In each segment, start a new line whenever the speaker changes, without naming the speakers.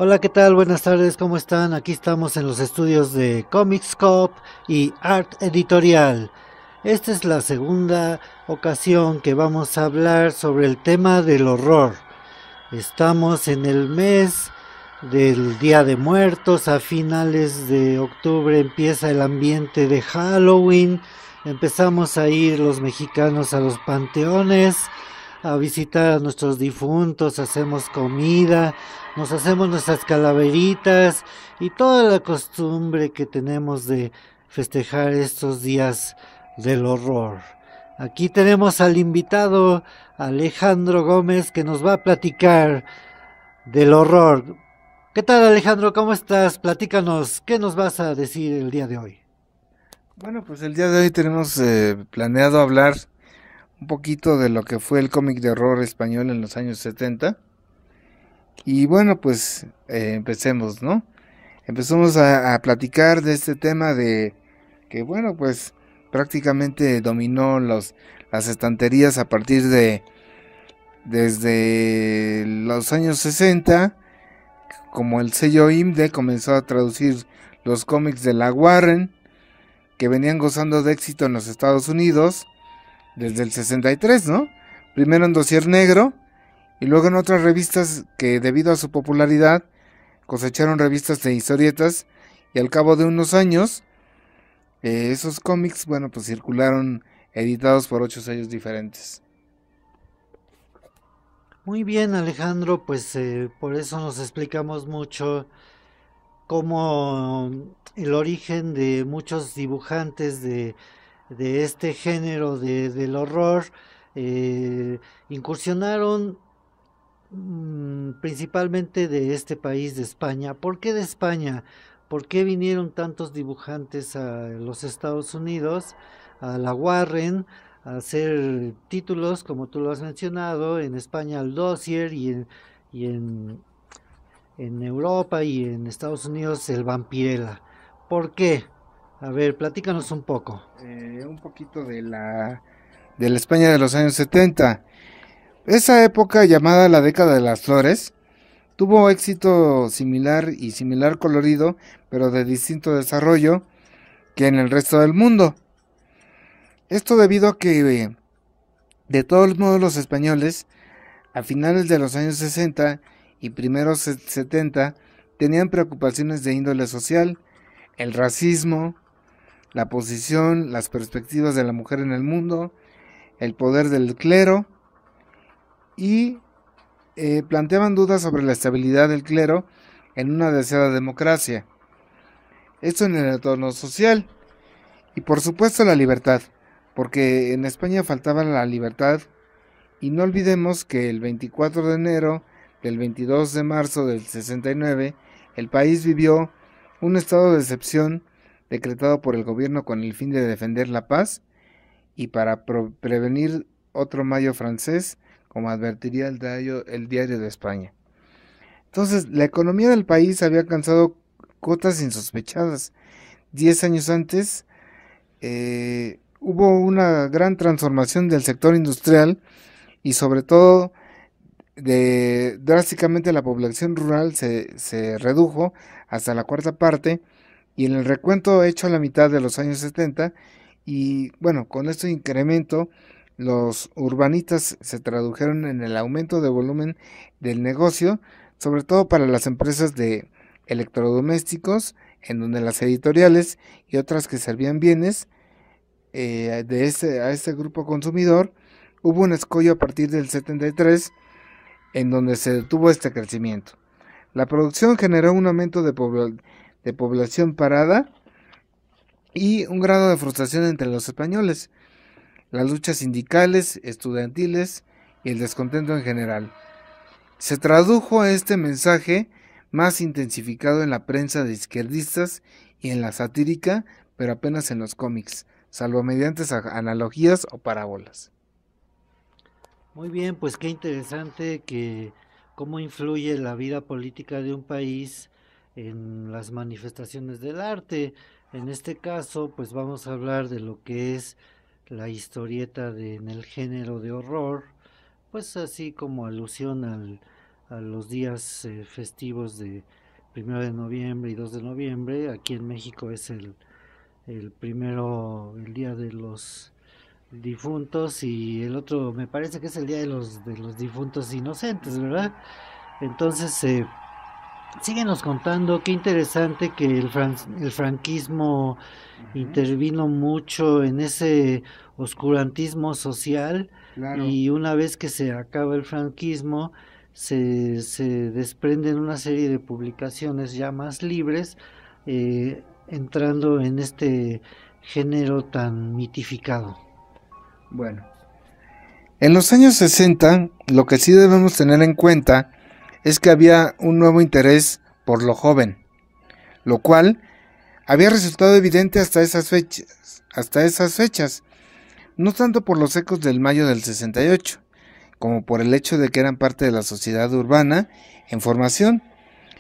Hola, ¿qué tal? Buenas tardes, ¿cómo están? Aquí estamos en los estudios de Comics Cop y Art Editorial. Esta es la segunda ocasión que vamos a hablar sobre el tema del horror. Estamos en el mes del Día de Muertos, a finales de octubre empieza el ambiente de Halloween, empezamos a ir los mexicanos a los panteones, a visitar a nuestros difuntos, hacemos comida, nos hacemos nuestras calaveritas y toda la costumbre que tenemos de festejar estos días del horror. Aquí tenemos al invitado Alejandro Gómez que nos va a platicar del horror. ¿Qué tal, Alejandro? ¿Cómo estás? Platícanos, ¿qué nos vas a decir el día de hoy?
Bueno, pues el día de hoy tenemos planeado hablar un poquito de lo que fue el cómic de horror español en los años 70. Y bueno, pues empecemos, ¿no? Empezamos a platicar de este tema de que, bueno, pues prácticamente dominó las estanterías a partir de desde los años 60, como el sello IMDe comenzó a traducir los cómics de la Warren, que venían gozando de éxito en los Estados Unidos desde el 63, ¿no? Primero en Dossier Negro y luego en otras revistas que debido a su popularidad cosecharon revistas de historietas, y al cabo de unos años esos cómics, bueno, pues circularon editados por 8 sellos diferentes.
Muy bien, Alejandro, pues por eso nos explicamos mucho cómo el origen de muchos dibujantes de este género del horror incursionaron principalmente de este país de España. ¿Por qué de España? ¿Por qué vinieron tantos dibujantes a los Estados Unidos, a la Warren, a hacer títulos, como tú lo has mencionado, en España al Dossier y en Europa y en Estados Unidos el Vampirella? ¿Por qué? A ver, platícanos un poco.
Un poquito de la España de los años 70. Esa época llamada la década de las flores tuvo éxito similar y similar colorido, pero de distinto desarrollo que en el resto del mundo. Esto debido a que, de todos modos, los españoles, a finales de los años 60 y primeros 70, tenían preocupaciones de índole social, el racismo, la posición, las perspectivas de la mujer en el mundo, el poder del clero, y planteaban dudas sobre la estabilidad del clero en una deseada democracia. Esto en el entorno social. Y por supuesto la libertad, porque en España faltaba la libertad. Y no olvidemos que el 24 de enero del 22 de marzo del 69, el país vivió un estado de excepción decretado por el gobierno con el fin de defender la paz y para prevenir otro mayo francés, como advertiría el diario de España. Entonces, la economía del país había alcanzado cotas insospechadas. 10 años antes, hubo una gran transformación del sector industrial y sobre todo drásticamente la población rural se redujo hasta la cuarta parte, y en el recuento hecho a la mitad de los años 70, y bueno, con este incremento los urbanitas se tradujeron en el aumento de volumen del negocio, sobre todo para las empresas de electrodomésticos, en donde las editoriales y otras que servían bienes a este grupo consumidor, hubo un escollo a partir del 73 en donde se detuvo este crecimiento. La producción generó un aumento de población parada y un grado de frustración entre los españoles, las luchas sindicales, estudiantiles y el descontento en general. Se tradujo a este mensaje más intensificado en la prensa de izquierdistas y en la satírica, pero apenas en los cómics, salvo mediante analogías o parábolas.
Muy bien, pues qué interesante que cómo influye la vida política de un país en las manifestaciones del arte. En este caso, pues vamos a hablar de lo que es la historieta en el género de horror, pues así como alusión a los días festivos de 1 de noviembre y 2 de noviembre. Aquí en México es el primero, el día de los difuntos, y el otro me parece que es el día de los difuntos inocentes, ¿verdad? Entonces, síguenos contando. Qué interesante que el franquismo
Ujú.
intervino mucho en ese oscurantismo social,
Claro,
y una vez que se acaba el franquismo se desprenden una serie de publicaciones ya más libres, entrando en este género tan mitificado.
bueno. En los años 60, lo que sí debemos tener en cuenta es que había un nuevo interés por lo joven, lo cual había resultado evidente hasta esas fechas, no tanto por los ecos del mayo del 68, como por el hecho de que eran parte de la sociedad urbana en formación,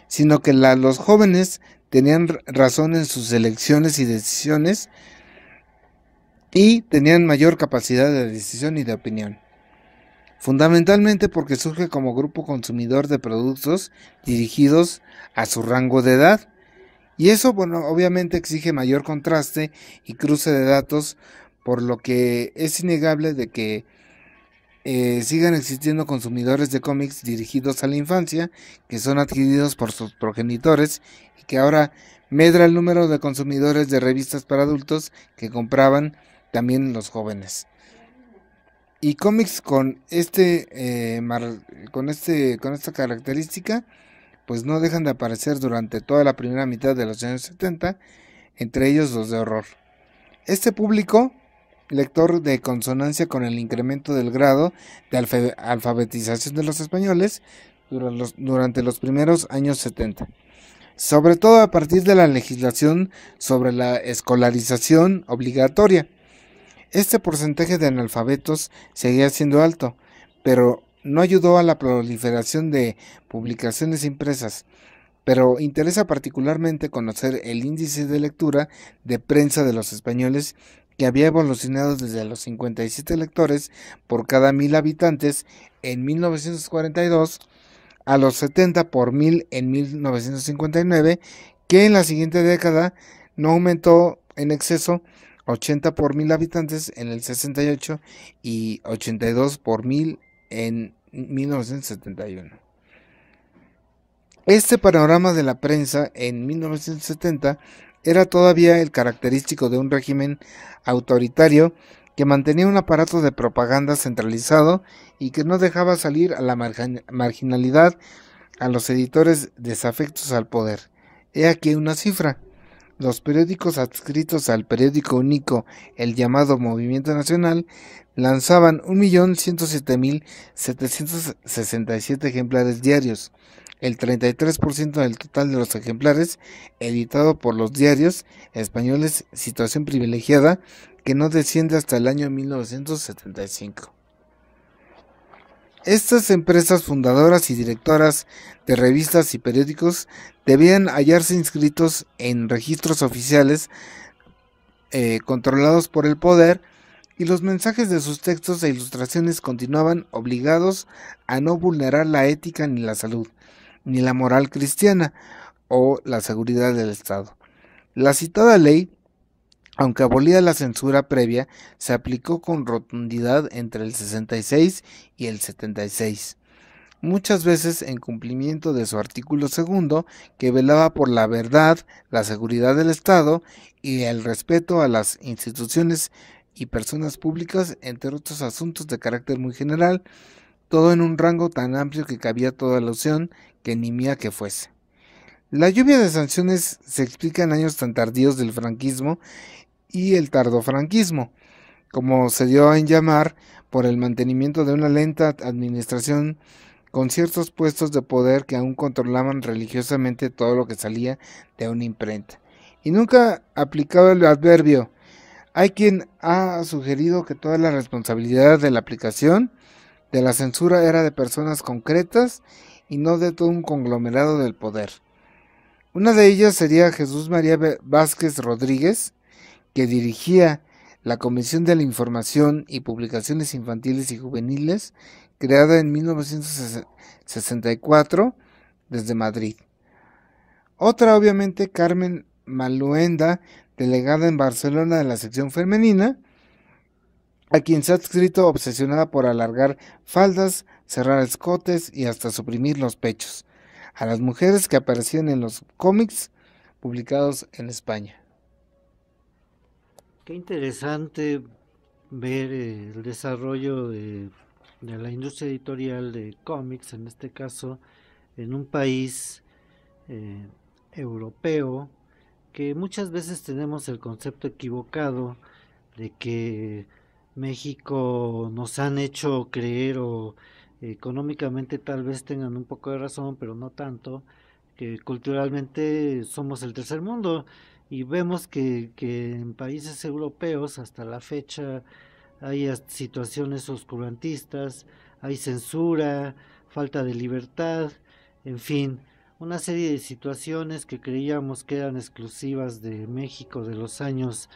sino que los jóvenes tenían razón en sus elecciones y decisiones y tenían mayor capacidad de decisión y de opinión. Fundamentalmente porque surge como grupo consumidor de productos dirigidos a su rango de edad. Y eso, bueno, obviamente exige mayor contraste y cruce de datos, por lo que es innegable de que sigan existiendo consumidores de cómics dirigidos a la infancia, que son adquiridos por sus progenitores, y que ahora medra el número de consumidores de revistas para adultos que compraban también los jóvenes. Y cómics con esta característica, pues no dejan de aparecer durante toda la primera mitad de los años 70, entre ellos los de horror. Este público, lector de consonancia con el incremento del grado de alfabetización de los españoles durante los primeros años 70, sobre todo a partir de la legislación sobre la escolarización obligatoria. Este porcentaje de analfabetos seguía siendo alto, pero no ayudó a la proliferación de publicaciones impresas. Pero interesa particularmente conocer el índice de lectura de prensa de los españoles, que había evolucionado desde los 57 lectores por cada 1000 habitantes en 1942 a los 70 por 1000 en 1959, que en la siguiente década no aumentó en exceso, 80 por 1000 habitantes en el 68 y 82 por 1000 en 1971. Este panorama de la prensa en 1970 era todavía el característico de un régimen autoritario que mantenía un aparato de propaganda centralizado y que no dejaba salir a la marginalidad a los editores desafectos al poder. He aquí una cifra. Los periódicos adscritos al periódico único, el llamado Movimiento Nacional, lanzaban 1.107.767 ejemplares diarios, el 33% del total de los ejemplares editado por los diarios españoles, situación privilegiada que no desciende hasta el año 1975. Estas empresas fundadoras y directoras de revistas y periódicos debían hallarse inscritos en registros oficiales controlados por el poder, y los mensajes de sus textos e ilustraciones continuaban obligados a no vulnerar la ética ni la salud, ni la moral cristiana o la seguridad del Estado. La citada ley, aunque abolía la censura previa, se aplicó con rotundidad entre el 66 y el 76, muchas veces en cumplimiento de su artículo segundo, que velaba por la verdad, la seguridad del Estado y el respeto a las instituciones y personas públicas, entre otros asuntos de carácter muy general, todo en un rango tan amplio que cabía toda alusión que ni mía que fuese. La lluvia de sanciones se explica en años tan tardíos del franquismo y el tardofranquismo, como se dio en llamar, por el mantenimiento de una lenta administración con ciertos puestos de poder que aún controlaban religiosamente todo lo que salía de una imprenta. Y nunca aplicaba el adverbio. Hay quien ha sugerido que toda la responsabilidad de la aplicación de la censura era de personas concretas y no de todo un conglomerado del poder. Una de ellas sería Jesús María Vázquez Rodríguez, que dirigía la Comisión de la Información y Publicaciones Infantiles y Juveniles, creada en 1964 desde Madrid. Otra, obviamente, Carmen Maluenda, delegada en Barcelona de la sección femenina, a quien se ha escrito obsesionada por alargar faldas, cerrar escotes y hasta suprimir los pechos a las mujeres que aparecían en los cómics publicados en España.
Qué interesante ver el desarrollo de la industria editorial de cómics, en este caso, en un país eh, europeo, que muchas veces tenemos el concepto equivocado de que México nos han hecho creer o económicamente tal vez tengan un poco de razón, pero no tanto, que culturalmente somos el tercer mundo y vemos que en países europeos hasta la fecha hay situaciones oscurantistas, hay censura, falta de libertad, en fin, una serie de situaciones que creíamos que eran exclusivas de México de los años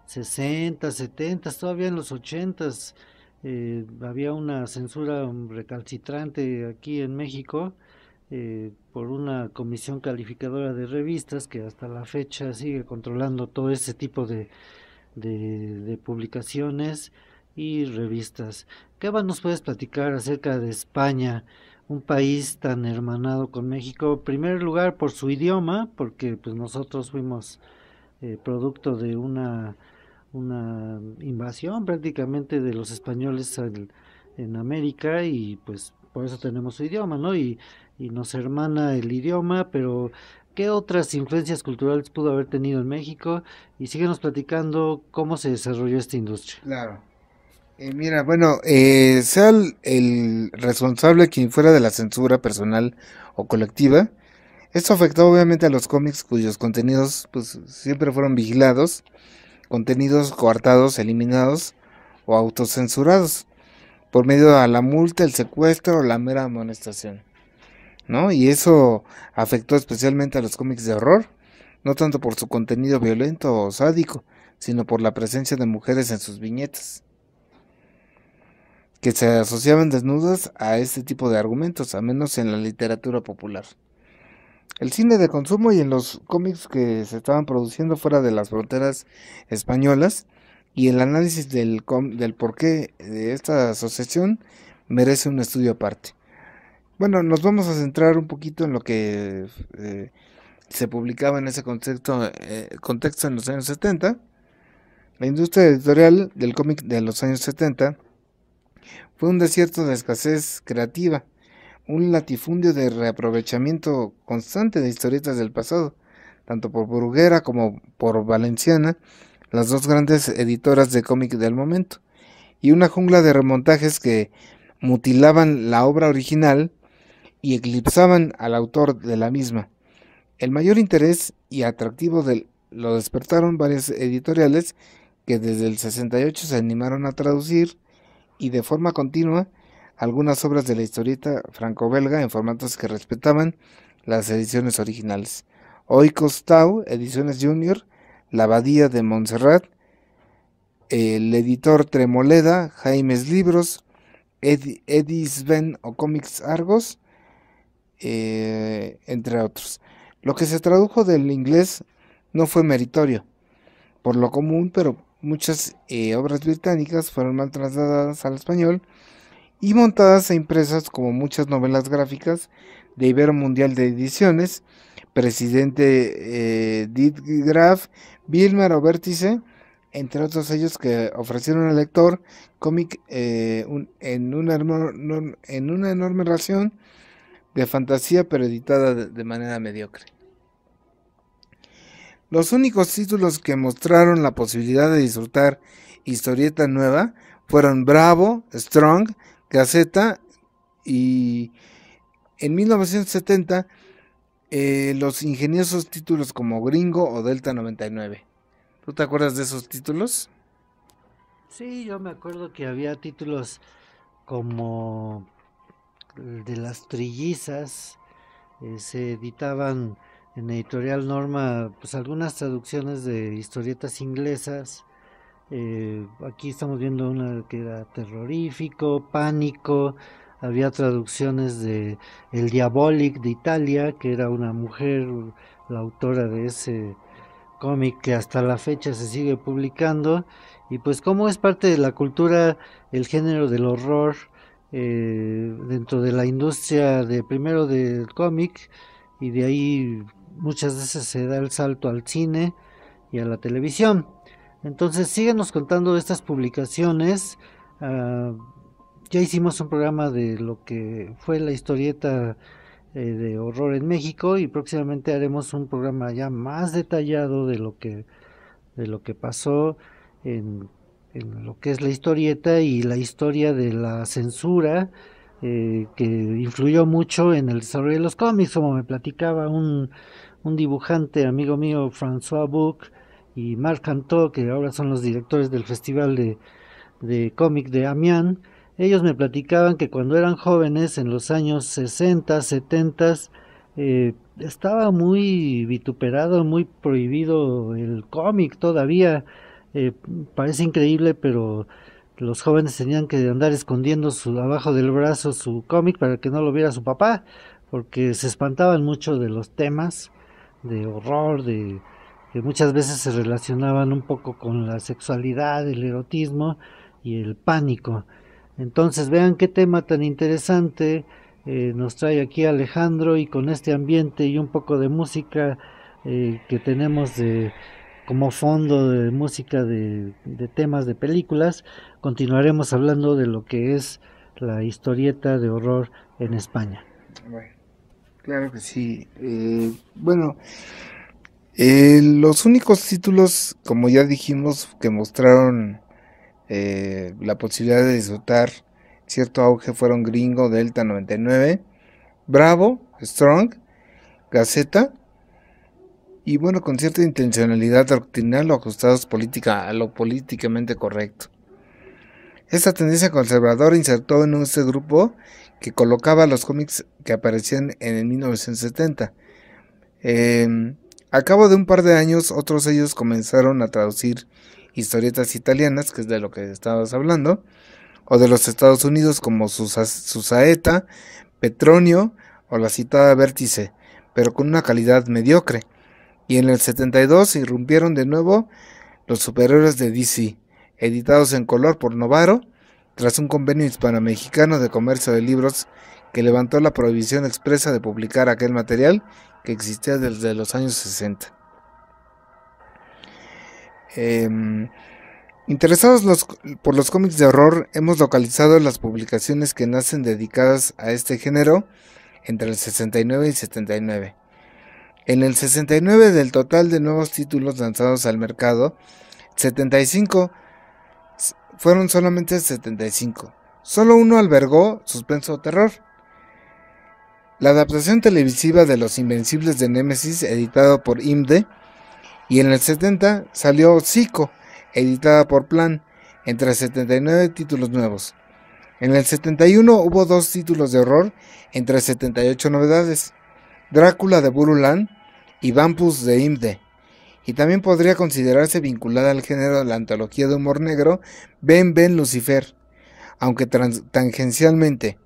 60, 70, todavía en los 80 había una censura recalcitrante aquí en México por una comisión calificadora de revistas que hasta la fecha sigue controlando todo ese tipo de publicaciones y revistas. ¿Qué más nos puedes platicar acerca de España, un país tan hermanado con México? En primer lugar por su idioma, porque pues nosotros fuimos producto de una invasión prácticamente de los españoles en América y pues por eso tenemos su idioma, ¿no? Y nos hermana el idioma, pero ¿qué otras influencias culturales pudo haber tenido en México? Y síguenos platicando cómo se desarrolló esta industria.
Claro. Mira, bueno, sea el responsable quien fuera de la censura personal o colectiva, esto afectó obviamente a los cómics cuyos contenidos pues siempre fueron vigilados, contenidos coartados, eliminados o autocensurados por medio de la multa, el secuestro o la mera amonestación, ¿no? Y eso afectó especialmente a los cómics de horror, no tanto por su contenido violento o sádico, sino por la presencia de mujeres en sus viñetas, que se asociaban desnudas a este tipo de argumentos, a menos en la literatura popular. El cine de consumo y en los cómics que se estaban produciendo fuera de las fronteras españolas y el análisis del porqué de esta asociación merece un estudio aparte. Bueno, nos vamos a centrar un poquito en lo que se publicaba en ese contexto en los años 70. La industria editorial del cómic de los años 70 fue un desierto de escasez creativa, un latifundio de reaprovechamiento constante de historietas del pasado, tanto por Bruguera como por Valenciana, las dos grandes editoras de cómic del momento, y una jungla de remontajes que mutilaban la obra original y eclipsaban al autor de la misma. El mayor interés y atractivo lo despertaron varias editoriales que desde el 68 se animaron a traducir y de forma continua algunas obras de la historieta franco-belga en formatos que respetaban las ediciones originales. Oikos Tau, Ediciones Junior, La Abadía de Montserrat, el editor Tremoleda, Jaimes Libros, Eddie Sven o Comics Argos, entre otros. Lo que se tradujo del inglés no fue meritorio, por lo común, pero muchas obras británicas fueron mal trasladadas al español y montadas e impresas como muchas novelas gráficas de Ibero Mundial de Ediciones, Presidente Dit Graf, Vilmar o Vértice, entre otros ellos que ofrecieron al lector cómic en una enorme ración de fantasía pero editada de manera mediocre. Los únicos títulos que mostraron la posibilidad de disfrutar historieta nueva fueron Bravo, Strong, Gaceta y en 1970 los ingeniosos títulos como Gringo o Delta 99. ¿Tú te acuerdas de esos títulos?
Sí, yo me acuerdo que había títulos como el de las trillizas, se editaban en Editorial Norma pues algunas traducciones de historietas inglesas. Aquí estamos viendo una que era terrorífico, pánico, había traducciones de El Diabolic de Italia, que era una mujer la autora de ese cómic que hasta la fecha se sigue publicando. Y pues como es parte de la cultura el género del horror dentro de la industria de primero del cómic, y de ahí muchas veces se da el salto al cine y a la televisión. Entonces síguenos contando estas publicaciones. Uh, ya hicimos un programa de lo que fue la historieta de horror en México, y próximamente haremos un programa ya más detallado de lo que pasó en lo que es la historieta y la historia de la censura que influyó mucho en el desarrollo de los cómics, como me platicaba un dibujante amigo mío, François Buc y Marc Cantot, que ahora son los directores del Festival de Cómic de Amiens. Ellos me platicaban que cuando eran jóvenes, en los años 60, 70, estaba muy vituperado, muy prohibido el cómic todavía. Eh, Parece increíble, pero los jóvenes tenían que andar escondiendo abajo del brazo su cómic para que no lo viera su papá, porque se espantaban mucho de los temas de horror, que muchas veces se relacionaban un poco con la sexualidad, el erotismo y el pánico. Entonces vean qué tema tan interesante nos trae aquí Alejandro, y con este ambiente y un poco de música que tenemos como fondo de música de temas de películas, continuaremos hablando de lo que es la historieta de horror en España.
Bueno, claro que sí. Bueno, los únicos títulos, como ya dijimos, que mostraron la posibilidad de disfrutar cierto auge fueron Gringo, Delta 99, Bravo, Strong, Gaceta, y bueno, con cierta intencionalidad doctrinal o ajustados a lo políticamente correcto. Esta tendencia conservadora insertó en este grupo que colocaba los cómics que aparecían en el 1970. A cabo de un par de años, otros sellos comenzaron a traducir historietas italianas, que es de lo que estabas hablando, o de los Estados Unidos, como Susaeta, Petronio o la citada Vértice, pero con una calidad mediocre. Y en el 72 irrumpieron de nuevo los superhéroes de DC, editados en color por Novaro, tras un convenio hispano-mexicano de comercio de libros que levantó la prohibición expresa de publicar aquel material que existía desde los años 60. Interesados por los cómics de horror, hemos localizado las publicaciones que nacen dedicadas a este género entre el 69 y 79. En el 69, del total de nuevos títulos lanzados al mercado, 75 fueron solamente 75. Solo uno albergó suspenso o terror. La adaptación televisiva de Los Invencibles de Némesis, editado por IMDe, y en el 70 salió Zico, editada por Plan, entre 79 títulos nuevos. En el 71 hubo 2 títulos de horror, entre 78 novedades: Drácula de Burulan y Vampus de IMDe, y también podría considerarse vinculada al género de la antología de humor negro Ven Ven Lucifer, aunque tangencialmente.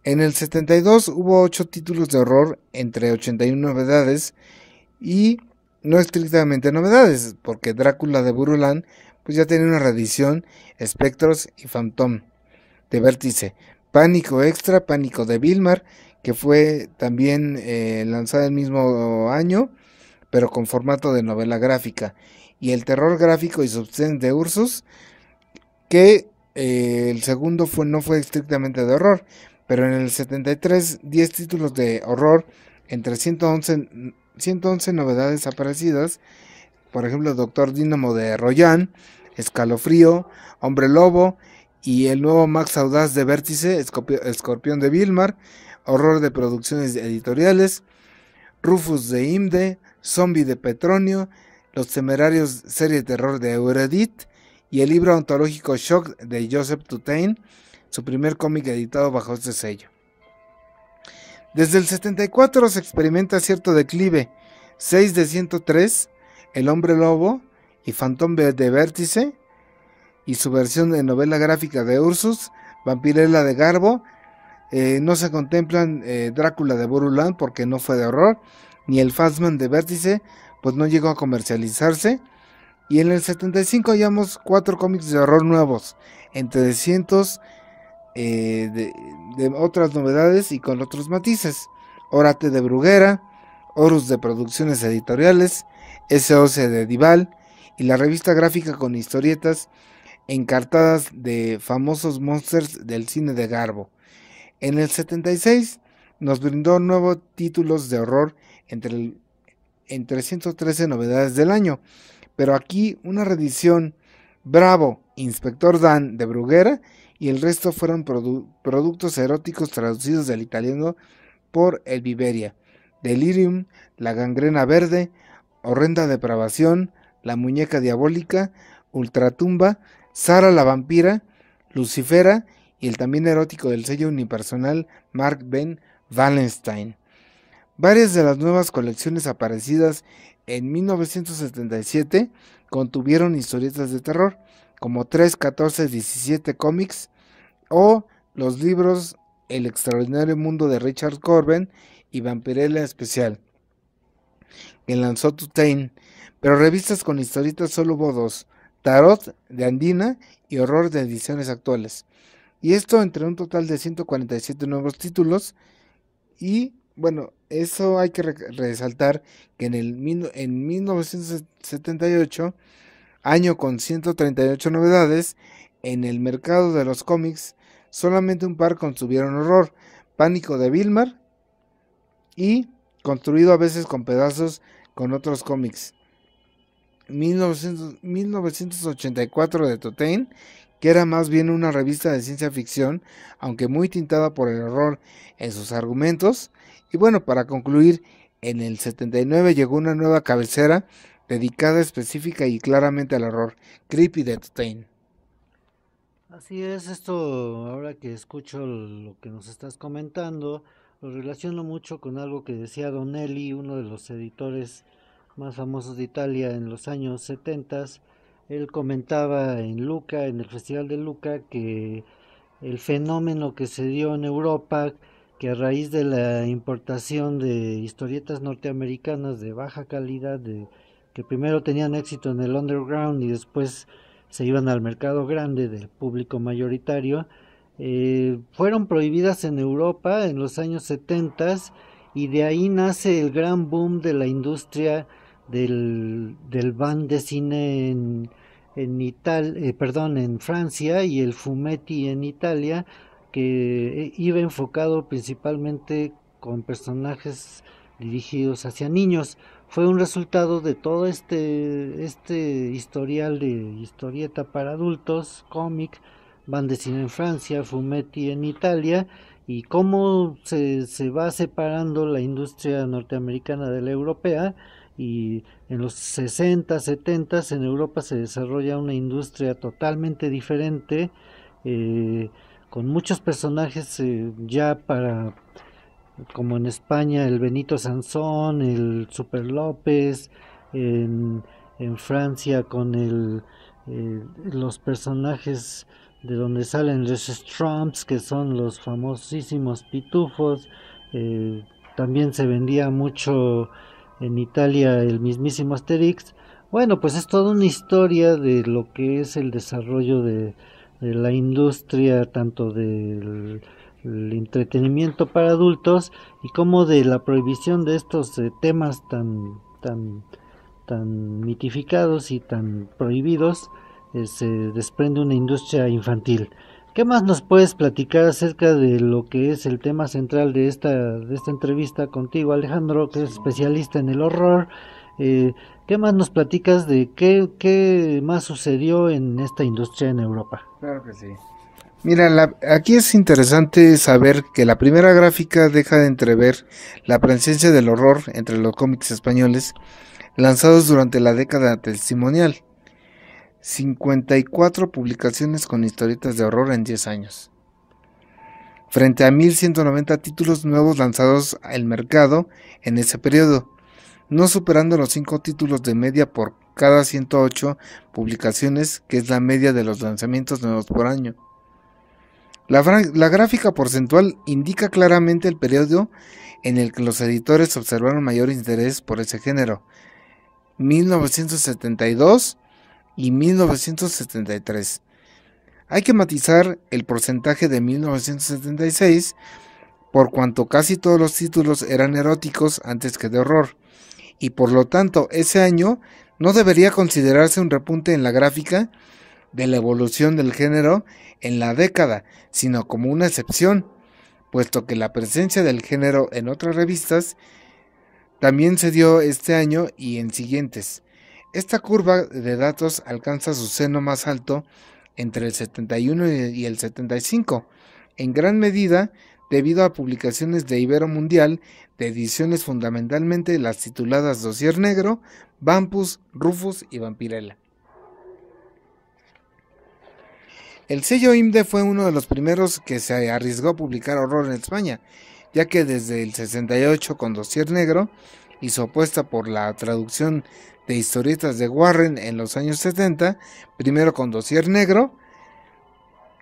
En el 72 hubo 8 títulos de horror entre 81 novedades, y no estrictamente novedades, porque Drácula de Burulan pues ya tenía una reedición, Espectros y Phantom de Vértice, Pánico Extra, Pánico de Vilmar, que fue también lanzada el mismo año, pero con formato de novela gráfica, y el terror gráfico y suspense de Ursus, que el segundo no fue estrictamente de horror, pero en el 73 10 títulos de horror entre 111 novedades aparecidas, por ejemplo Doctor Dínamo de Royan, Escalofrío, Hombre Lobo y el nuevo Max Audaz de Vértice, Escorpión de Vilmar, Horror de Producciones Editoriales, Rufus de IMDe, Zombie de Petronio, Los Temerarios, serie de terror de Euredit, y el libro ontológico Shock de Joseph Tutain, su primer cómic editado bajo este sello. Desde el 74 se experimenta cierto declive: 6 de 103, El Hombre Lobo y Phantom de Vértice, y su versión de novela gráfica de Ursus, Vampirella de Garbo, No se contemplan Drácula de Boruland porque no fue de horror, ni el Fastman de Vértice, pues no llegó a comercializarse. Y en el 75 hallamos 4 cómics de horror nuevos, entre cientos de otras novedades y con otros matices. Orate de Bruguera, Horus de Producciones Editoriales, SOS de Dival y la revista gráfica con historietas encartadas de famosos monsters del cine de Garbo. En el 76 nos brindó nuevos títulos de horror entre 113 novedades del año, pero aquí una reedición Bravo, Inspector Dan de Bruguera, y el resto fueron productos eróticos traducidos del italiano por El Viveria, Delirium, La Gangrena Verde, Horrenda Depravación, La Muñeca Diabólica, Ultratumba, Sara la Vampira, Lucifera y el también erótico del sello unipersonal Mark Ben Wallenstein. Varias de las nuevas colecciones aparecidas en 1977 contuvieron historietas de terror, como 3, 14, 17 cómics o los libros El extraordinario mundo de Richard Corben y Vampirella Especial, que lanzó Tutain, pero revistas con historietas solo hubo 2, Tarot de Andina y Horror de ediciones actuales. Y esto entre un total de 147 nuevos títulos. Y bueno, eso hay que resaltar que en 1978, año con 138 novedades, en el mercado de los cómics solamente un par contuvieron horror: Pánico de Vilmar y construido a veces con pedazos con otros cómics. 1984 de Totain, que era más bien una revista de ciencia ficción, aunque muy tintada por el horror en sus argumentos. Y bueno, para concluir, en el 79 llegó una nueva cabecera dedicada específica y claramente al horror, Creepy de Totain.
Así es, esto ahora que escucho lo que nos estás comentando, lo relaciono mucho con algo que decía Donelli, uno de los editores más famosos de Italia en los años 70. Él comentaba en Lucca, en el Festival de Lucca, que el fenómeno que se dio en Europa, que a raíz de la importación de historietas norteamericanas de baja calidad, que primero tenían éxito en el underground y después se iban al mercado grande del público mayoritario, fueron prohibidas en Europa en los años 70, y de ahí nace el gran boom de la industria del band de cine en Francia, y el fumetti en Italia, que iba enfocado principalmente con personajes dirigidos hacia niños. Fue un resultado de todo este historial de historieta para adultos, cómic, band de cine en Francia, fumetti en Italia, y cómo se va separando la industria norteamericana de la europea. Y en los 60, 70 en Europa se desarrolla una industria totalmente diferente, con muchos personajes ya para, como en España, el Benito Sansón, el Super López, en Francia con los personajes de donde salen los Strumps, que son los famosísimos pitufos. También se vendía mucho en Italia el mismísimo Asterix. Bueno, pues es toda una historia de lo que es el desarrollo de la industria, tanto del el entretenimiento para adultos, y como de la prohibición de estos temas tan mitificados y tan prohibidos, se desprende una industria infantil. ¿Qué más nos puedes platicar acerca de lo que es el tema central de esta entrevista contigo, Alejandro, que es especialista en el horror? ¿Qué más nos platicas de qué más sucedió en esta industria en Europa?
Claro que sí. Mira, aquí es interesante saber que la primera gráfica deja de entrever la presencia del horror entre los cómics españoles lanzados durante la década testimonial. 54 publicaciones con historietas de horror en 10 años, frente a 1190 títulos nuevos lanzados al mercado en ese periodo, no superando los 5 títulos de media por cada 108 publicaciones, que es la media de los lanzamientos nuevos por año. La gráfica porcentual indica claramente el periodo en el que los editores observaron mayor interés por ese género, 1972 y 1973. Hay que matizar el porcentaje de 1976, por cuanto casi todos los títulos eran eróticos antes que de horror, y por lo tanto ese año no debería considerarse un repunte en la gráfica de la evolución del género en la década, sino como una excepción, puesto que la presencia del género en otras revistas también se dio este año y en siguientes. Esta curva de datos alcanza su seno más alto entre el 71 y el 75, en gran medida debido a publicaciones de Ibero Mundial de ediciones fundamentalmente las tituladas Dossier Negro, Vampus, Rufus y Vampirella. El sello IMDE fue uno de los primeros que se arriesgó a publicar horror en España, ya que desde el 68 con Dossier Negro y su apuesta por la traducción de historietas de Warren en los años 70, primero con Dossier Negro,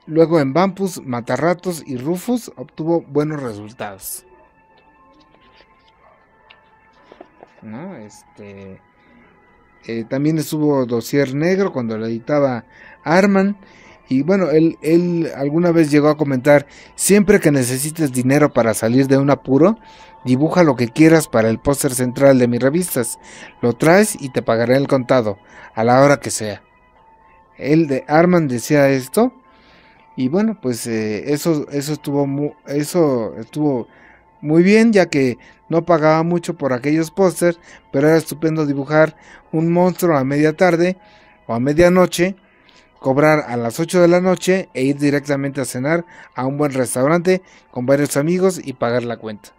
luego en Vampus, Matarratos y Rufus, obtuvo buenos resultados. ¿No? También estuvo Dossier Negro cuando lo editaba Arman. Y bueno, él alguna vez llegó a comentar: siempre que necesites dinero para salir de un apuro, dibuja lo que quieras para el póster central de mis revistas. Lo traes y te pagaré el contado, a la hora que sea. Él de Arman decía esto. Y bueno, pues eso estuvo muy bien, ya que no pagaba mucho por aquellos pósters, pero era estupendo dibujar un monstruo a media tarde o a medianoche, cobrar a las 8 de la noche e ir directamente a cenar a un buen restaurante con varios amigos y pagar la cuenta.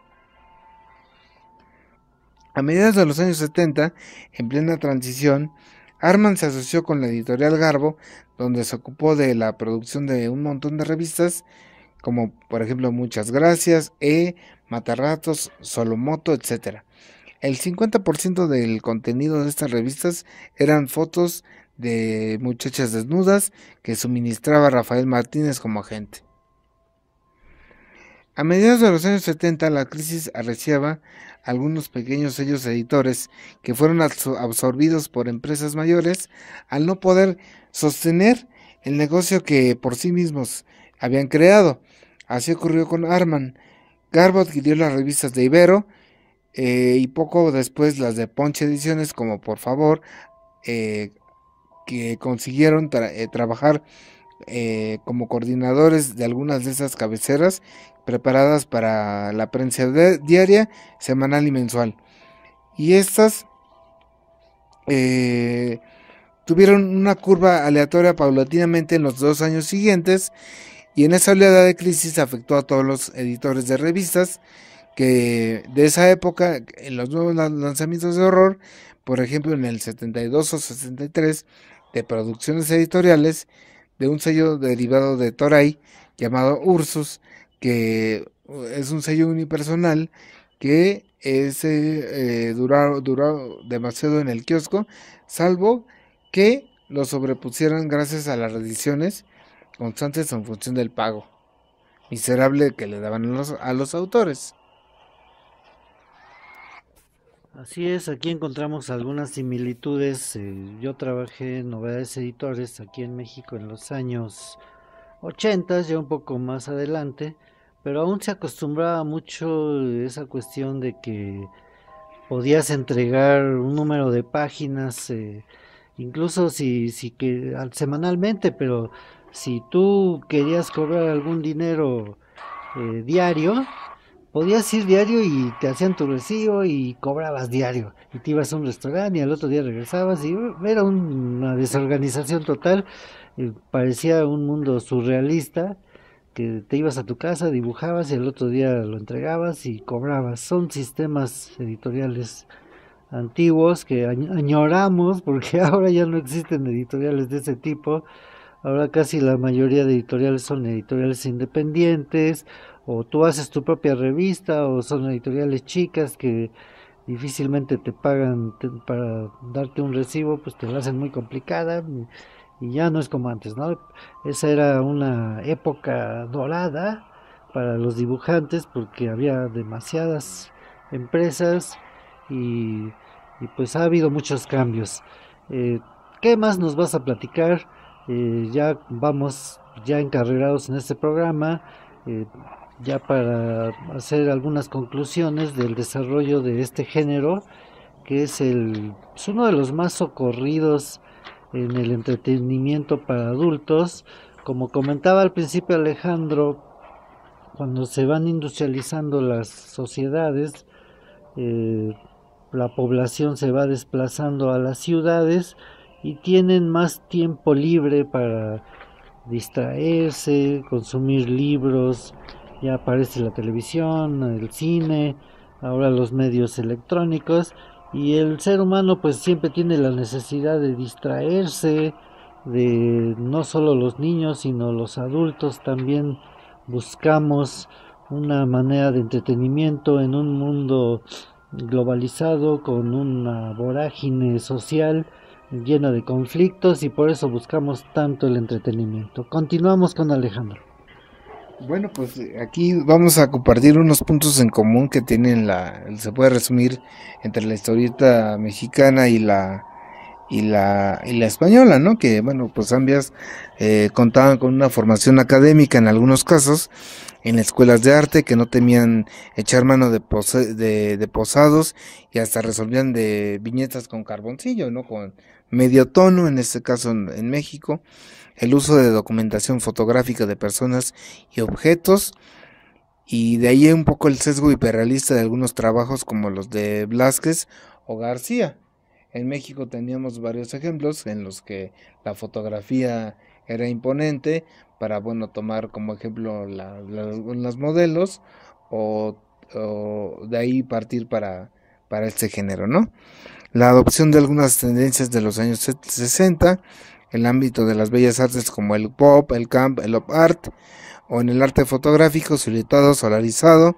A mediados de los años 70, en plena transición, Arman se asoció con la editorial Garbo, donde se ocupó de la producción de un montón de revistas, como por ejemplo Muchas Gracias, Matarratos, Solomoto, etc. El 50% del contenido de estas revistas eran fotos de muchachas desnudas que suministraba Rafael Martínez como agente. A mediados de los años 70, la crisis arreciaba algunos pequeños sellos editores que fueron absorbidos por empresas mayores al no poder sostener el negocio que por sí mismos habían creado. Así ocurrió con Arman. Garbo adquirió las revistas de Ibero y poco después las de Ponche Ediciones, como Por Favor, que consiguieron trabajar como coordinadores de algunas de esas cabeceras preparadas para la prensa diaria, semanal y mensual. Y estas tuvieron una curva aleatoria paulatinamente en los 2 años siguientes, y en esa oleada de crisis afectó a todos los editores de revistas que de esa época, en los nuevos lanzamientos de horror, por ejemplo en el 72 o 63, de producciones editoriales de un sello derivado de Toray llamado Ursus, que es un sello unipersonal que duró demasiado en el kiosco, salvo que lo sobrepusieran gracias a las reediciones constantes en función del pago miserable que le daban a los autores.
Así es, aquí encontramos algunas similitudes. Yo trabajé en Novedades Editores aquí en México en los años 80, ya un poco más adelante, pero aún se acostumbraba mucho esa cuestión de que podías entregar un número de páginas, incluso si que semanalmente, pero si tú querías cobrar algún dinero diario, podías ir diario y te hacían tu recibo y cobrabas diario. Y te ibas a un restaurante y al otro día regresabas y era una desorganización total. Parecía un mundo surrealista, que te ibas a tu casa, dibujabas y al otro día lo entregabas y cobrabas. Son sistemas editoriales antiguos que añoramos porque ahora ya no existen editoriales de ese tipo. Ahora casi la mayoría de editoriales son editoriales independientes, o tú haces tu propia revista, o son editoriales chicas que difícilmente te pagan para darte un recibo, pues te la hacen muy complicada. y ya no es como antes, ¿no? Esa era una época dorada para los dibujantes porque había demasiadas empresas y, y pues ha habido muchos cambios. Eh, ¿Qué más nos vas a platicar? Ya vamos ya encarrerados en este programa, eh, ya para hacer algunas conclusiones del desarrollo de este género, que es uno de los más socorridos en el entretenimiento para adultos. Como comentaba al principio Alejandro, cuando se van industrializando las sociedades, eh, la población se va desplazando a las ciudades y tienen más tiempo libre para distraerse, consumir libros, ya aparece la televisión, el cine, ahora los medios electrónicos, y el ser humano pues siempre tiene la necesidad de distraerse, de no solo los niños sino los adultos también buscamos una manera de entretenimiento en un mundo globalizado con una vorágine social llena de conflictos, y por eso buscamos tanto el entretenimiento. Continuamos con Alejandro.
Bueno, pues aquí vamos a compartir unos puntos en común que tienen se puede resumir entre la historieta mexicana y la española, ¿no? Que bueno, pues ambas contaban con una formación académica en algunos casos, en escuelas de arte que no temían echar mano de posados y hasta resolvían de viñetas con carboncillo, ¿no? Con medio tono, en este caso en México, el uso de documentación fotográfica de personas y objetos, y de ahí un poco el sesgo hiperrealista de algunos trabajos como los de Velázquez o García. En México teníamos varios ejemplos en los que la fotografía era imponente para, bueno, tomar como ejemplo las modelos o, o de ahí partir para este género, ¿no? La adopción de algunas tendencias de los años 60, el ámbito de las bellas artes como el pop, el camp, el op art, o en el arte fotográfico, solicitado, solarizado,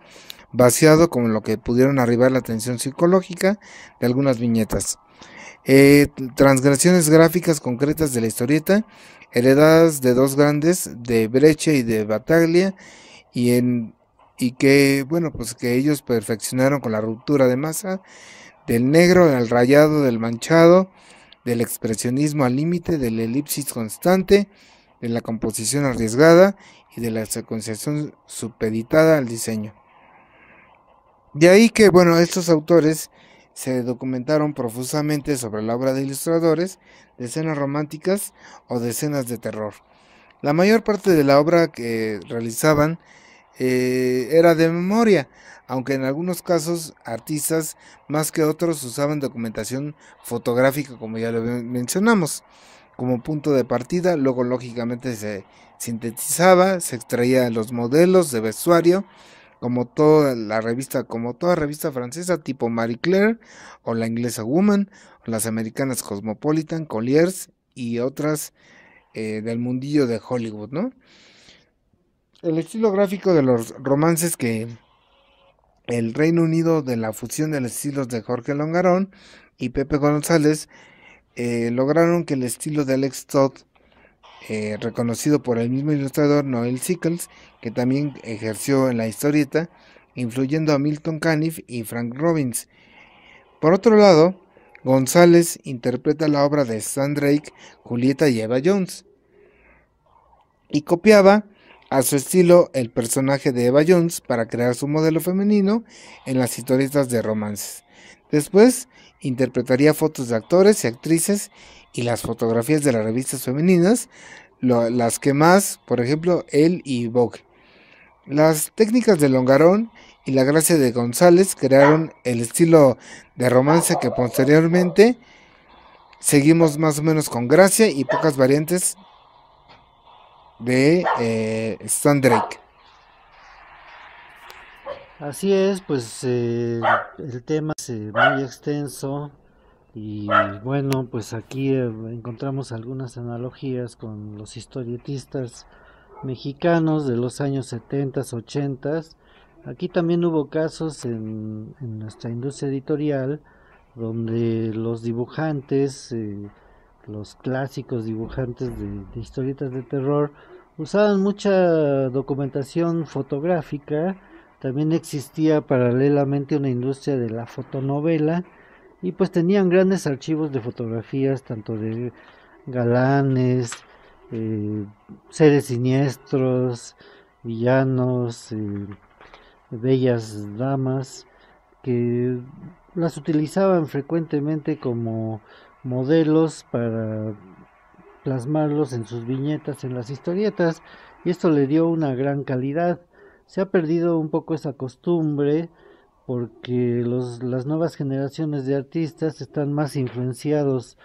vaciado, como lo que pudieron arribar la atención psicológica de algunas viñetas. Transgresiones gráficas concretas de la historieta, heredadas de dos grandes, de Breche y de Battaglia, y que, bueno, pues que ellos perfeccionaron con la ruptura de masa, del negro al rayado, del manchado, del expresionismo al límite, del elipsis constante, de la composición arriesgada y de la secuenciación supeditada al diseño. De ahí que, bueno, estos autores se documentaron profusamente sobre la obra de ilustradores, de escenas románticas o de escenas de terror. La mayor parte de la obra que realizaban era de memoria, aunque en algunos casos artistas más que otros usaban documentación fotográfica, como ya lo mencionamos, como punto de partida. Luego lógicamente se sintetizaba, se extraía los modelos de vestuario, como toda revista francesa tipo Marie Claire o la inglesa Woman o las americanas Cosmopolitan, Colliers y otras del mundillo de Hollywood, ¿no? El estilo gráfico de los romances que el Reino Unido, de la fusión de los estilos de Jorge Longarón y Pepe González, lograron que el estilo de Alex Todd, reconocido por el mismo ilustrador Noel Sickles, que también ejerció en la historieta, influyendo a Milton Caniff y Frank Robbins. Por otro lado, González interpreta la obra de Stan Drake, Julieta y Eva Jones, y copiaba a su estilo el personaje de Eva Jones para crear su modelo femenino en las historietas de romances. Después interpretaría fotos de actores y actrices y las fotografías de las revistas femeninas, las que más, por ejemplo, Elle y Vogue. Las técnicas de Longarón y la gracia de González crearon el estilo de romance que posteriormente seguimos más o menos con gracia y pocas variantes de Stan Drake.
Así es, pues el tema es muy extenso y bueno, pues aquí encontramos algunas analogías con los historietistas mexicanos de los años 70, 80. Aquí también hubo casos en nuestra industria editorial donde los dibujantes los clásicos dibujantes de historietas de terror, usaban mucha documentación fotográfica. También existía paralelamente una industria de la fotonovela y pues tenían grandes archivos de fotografías, tanto de galanes, eh, seres siniestros, villanos, bellas damas, que las utilizaban frecuentemente como modelos para plasmarlos en sus viñetas, en las historietas, y esto le dio una gran calidad. Se ha perdido un poco esa costumbre porque las nuevas generaciones de artistas están más influenciados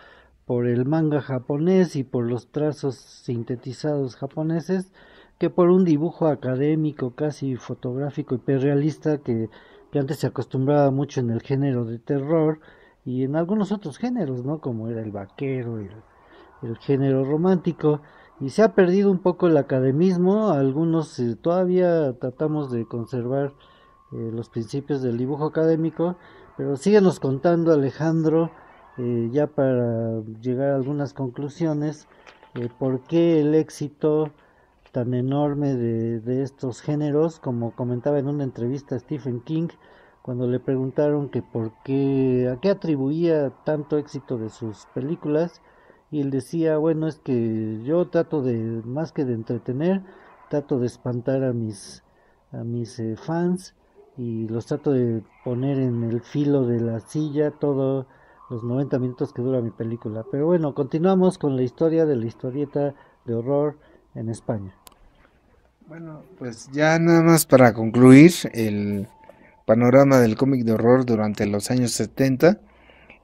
por el manga japonés y por los trazos sintetizados japoneses que por un dibujo académico casi fotográfico y hiperrealista que antes se acostumbraba mucho en el género de terror y en algunos otros géneros, ¿no? Como era el vaquero, el género romántico, y se ha perdido un poco el academismo. Algunos todavía tratamos de conservar los principios del dibujo académico, pero síguenos contando, Alejandro, ya para llegar a algunas conclusiones, por qué el éxito tan enorme de estos géneros, como comentaba en una entrevista a Stephen King, cuando le preguntaron que por qué, a qué atribuía tanto éxito de sus películas, y él decía, bueno, es que yo trato de, más que de entretener, trato de espantar a mis fans, y los trato de poner en el filo de la silla todos los 90 minutos que dura mi película. Pero bueno, continuamos con la historia de la historieta de horror en España.
Bueno, pues ya nada más para concluir el panorama del cómic de horror durante los años 70,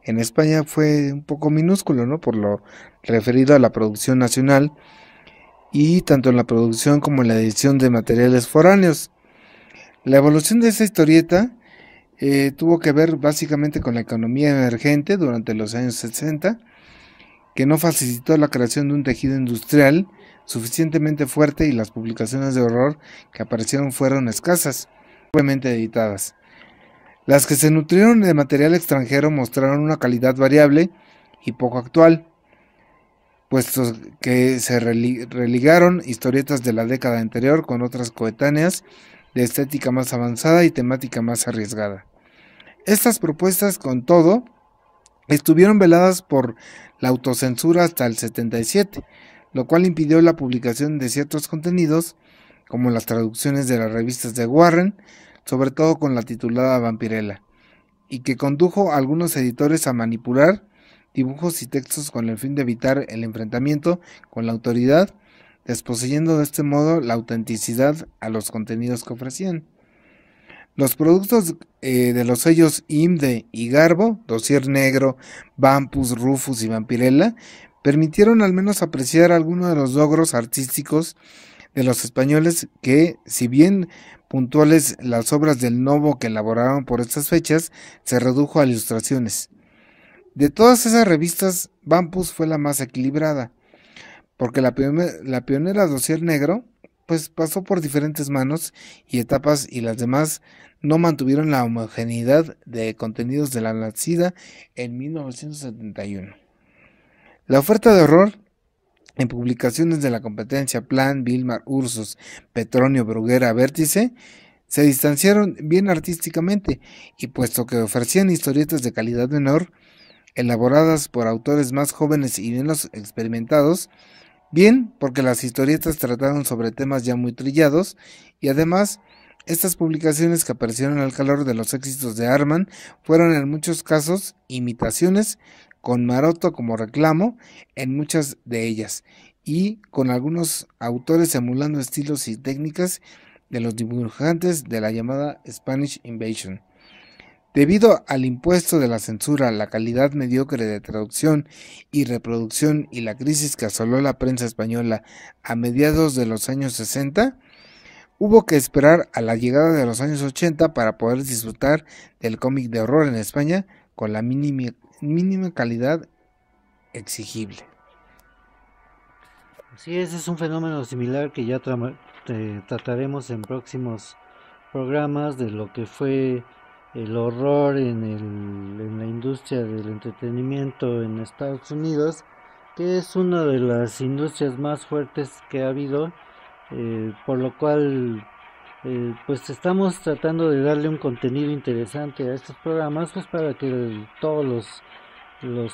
en España fue un poco minúsculo, ¿no? Por lo referido a la producción nacional y tanto en la producción como en la edición de materiales foráneos. La evolución de esta historieta tuvo que ver básicamente con la economía emergente durante los años 60, que no facilitó la creación de un tejido industrial suficientemente fuerte y las publicaciones de horror que aparecieron fueron escasas, obviamente editadas. Las que se nutrieron de material extranjero mostraron una calidad variable y poco actual, puesto que se religaron historietas de la década anterior con otras coetáneas de estética más avanzada y temática más arriesgada. Estas propuestas, con todo, estuvieron veladas por la autocensura hasta el 77, lo cual impidió la publicación de ciertos contenidos, como las traducciones de las revistas de Warren, sobre todo con la titulada Vampirella, y que condujo a algunos editores a manipular dibujos y textos con el fin de evitar el enfrentamiento con la autoridad, desposeyendo de este modo la autenticidad a los contenidos que ofrecían. Los productos de los sellos IMDE y Garbo, Dossier Negro, Vampus, Rufus y Vampirella, permitieron al menos apreciar algunos de los logros artísticos de los españoles que, si bien puntuales las obras del Novo que elaboraron por estas fechas, se redujo a ilustraciones. De todas esas revistas, Vampus fue la más equilibrada, porque la pionera Dossier Negro pues pasó por diferentes manos y etapas, y las demás no mantuvieron la homogeneidad de contenidos de la nacida en 1971. La oferta de horror en publicaciones de la competencia Plan, Vilmar, Ursus, Petronio, Bruguera, Vértice se distanciaron bien artísticamente, y puesto que ofrecían historietas de calidad menor, elaboradas por autores más jóvenes y menos experimentados, bien porque las historietas trataron sobre temas ya muy trillados, y además estas publicaciones que aparecieron al calor de los éxitos de Arman fueron en muchos casos imitaciones, con Maroto como reclamo en muchas de ellas, y con algunos autores emulando estilos y técnicas de los dibujantes de la llamada Spanish Invasion. Debido al impuesto de la censura, la calidad mediocre de traducción y reproducción y la crisis que asoló la prensa española a mediados de los años 60, hubo que esperar a la llegada de los años 80 para poder disfrutar del cómic de horror en España con la mínima calidad exigible.
Sí, ese es un fenómeno similar que ya trataremos en próximos programas de lo que fue el horror en la industria del entretenimiento en Estados Unidos, que es una de las industrias más fuertes que ha habido, por lo cual pues estamos tratando de darle un contenido interesante a estos programas, pues para que todos los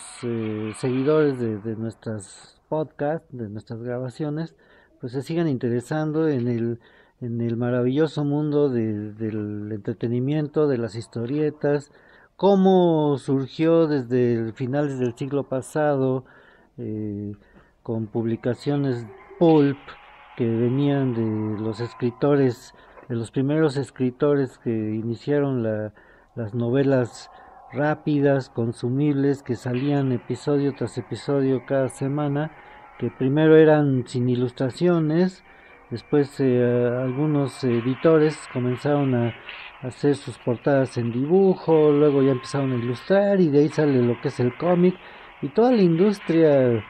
seguidores de nuestras podcasts, de nuestras grabaciones, pues se sigan interesando en el maravilloso mundo del entretenimiento, de las historietas, cómo surgió desde finales del siglo pasado, eh, con publicaciones pulp que venían de los escritores, de los primeros escritores que iniciaron las novelas rápidas, consumibles, que salían episodio tras episodio cada semana, que primero eran sin ilustraciones, después algunos editores comenzaron a hacer sus portadas en dibujo, luego ya empezaron a ilustrar y de ahí sale lo que es el cómic y toda la industria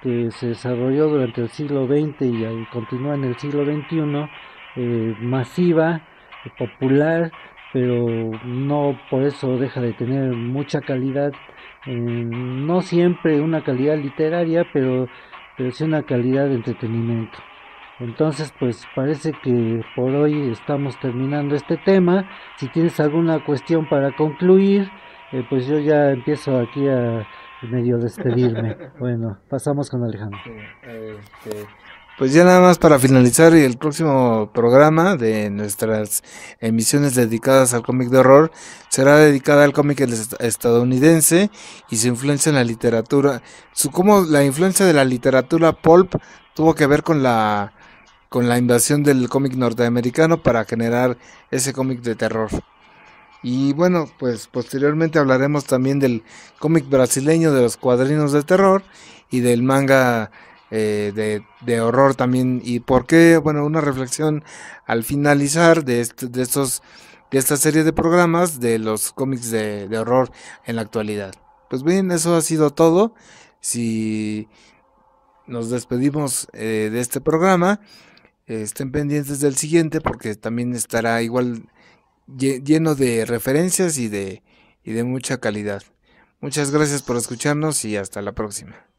que se desarrolló durante el siglo XX y continúa en el siglo XXI, masiva, popular, pero no por eso deja de tener mucha calidad, no siempre una calidad literaria, pero sí una calidad de entretenimiento. Entonces, pues parece que por hoy estamos terminando este tema. Si tienes alguna cuestión para concluir, pues yo ya empiezo aquí a medio despedirme. Bueno, pasamos con Alejandro.
Pues ya nada más para finalizar, el próximo programa de nuestras emisiones dedicadas al cómic de horror será dedicada al cómic estadounidense y su influencia en la literatura, cómo la influencia de la literatura pulp tuvo que ver con la invasión del cómic norteamericano para generar ese cómic de terror. Y bueno, pues posteriormente hablaremos también del cómic brasileño, de los cuadrinos de terror y del manga de horror también. Y por qué, bueno, una reflexión al finalizar de esta serie de programas de los cómics de horror en la actualidad. Pues bien, eso ha sido todo. Si nos despedimos de este programa, estén pendientes del siguiente porque también estará igual lleno de referencias y de mucha calidad. Muchas gracias por escucharnos y hasta la próxima.